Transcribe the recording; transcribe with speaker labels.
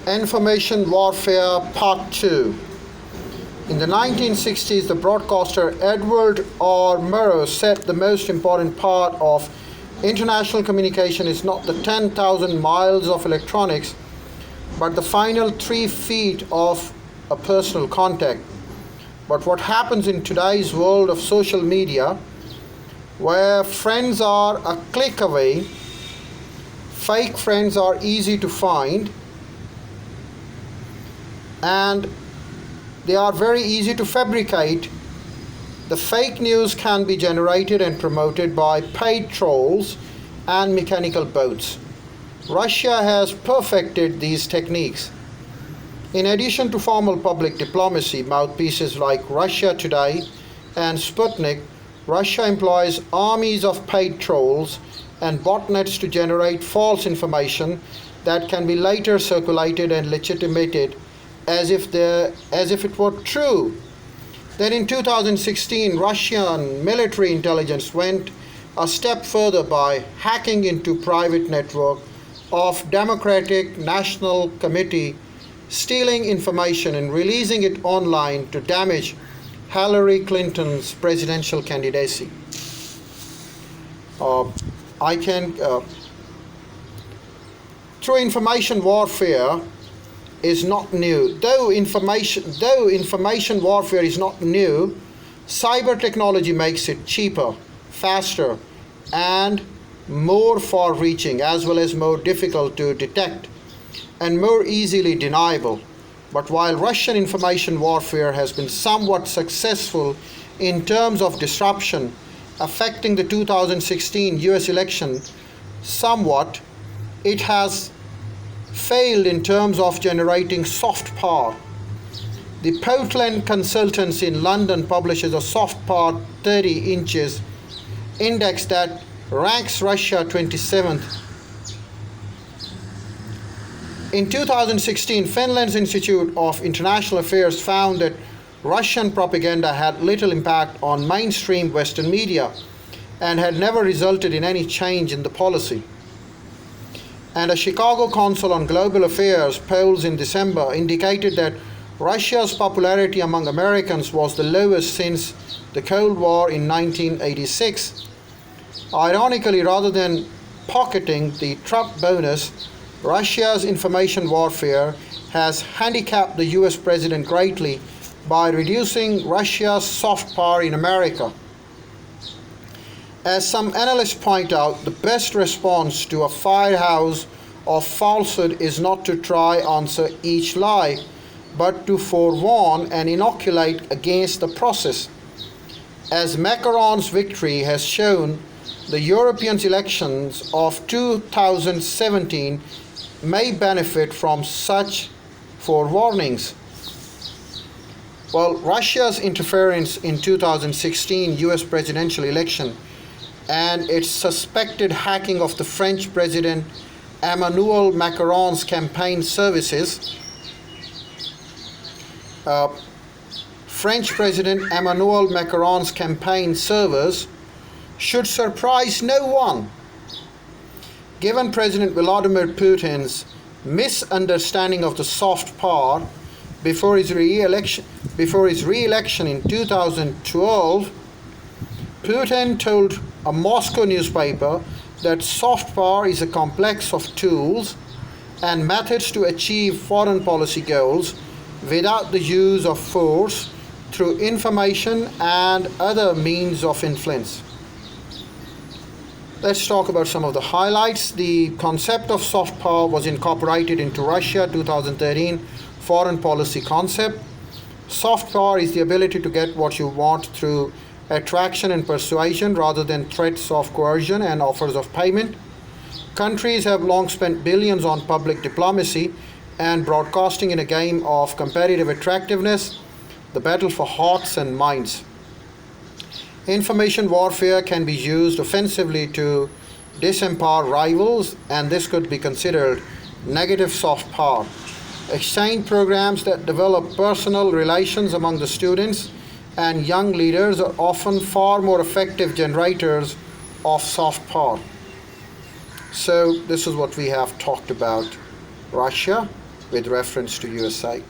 Speaker 1: Information Warfare Part 2. In the 1960s, the broadcaster Edward R. Murrow said the most important part of international communication is not the 10,000 miles of electronics, but the final 3 feet of a personal contact. But what happens in today's world of social media, where friends are a click away, fake friends are easy to find, and they are very easy to fabricate. The fake news can be generated and promoted by paid trolls and mechanical bots. Russia has perfected these techniques. In addition to formal public diplomacy, mouthpieces like Russia Today and Sputnik, Russia employs armies of paid trolls and botnets to generate false information that can be later circulated and legitimated as if it were true. Then in 2016, Russian military intelligence went a step further by hacking into private network of Democratic National Committee, stealing information and releasing it online to damage Hillary Clinton's presidential candidacy. Through information warfare is not new. Though information warfare is not new, cyber technology makes it cheaper, faster, and more far-reaching, as well as more difficult to detect and more easily deniable. But while Russian information warfare has been somewhat successful in terms of disruption affecting the 2016 US election somewhat, it has failed in terms of generating soft power. The Portland Consultancy in London publishes a soft power 30 inches index that ranks Russia 27th. In 2016, Finland's Institute of International Affairs found that Russian propaganda had little impact on mainstream Western media and had never resulted in any change in the policy. And a Chicago Council on Global Affairs polls in December indicated that Russia's popularity among Americans was the lowest since the Cold War in 1986. Ironically, rather than pocketing the Trump bonus, Russia's information warfare has handicapped the US president greatly by reducing Russia's soft power in America. As some analysts point out, the best response to a firehouse of falsehood is not to try answer each lie, but to forewarn and inoculate against the process. As Macron's victory has shown, the European elections of 2017 may benefit from such forewarnings. Well, Russia's interference in 2016 US presidential election and its suspected hacking of the French President Emmanuel Macron's campaign services. French President Emmanuel Macron's campaign servers should surprise no one, given President Vladimir Putin's misunderstanding of the soft power before his re-election in 2012. Putin told a Moscow newspaper that soft power is a complex of tools and methods to achieve foreign policy goals without the use of force through information and other means of influence. Let's talk about some of the highlights. The concept of soft power was incorporated into Russia 2013 foreign policy concept. Soft power is the ability to get what you want through attraction and persuasion rather than threats of coercion and offers of payment. Countries have long spent billions on public diplomacy and broadcasting in a game of competitive attractiveness, the battle for hearts and minds. Information warfare can be used offensively to disempower rivals, and this could be considered negative soft power. Exchange programs that develop personal relations among the students and young leaders are often far more effective generators of soft power. So this is what we have talked about Russia. with reference to USA.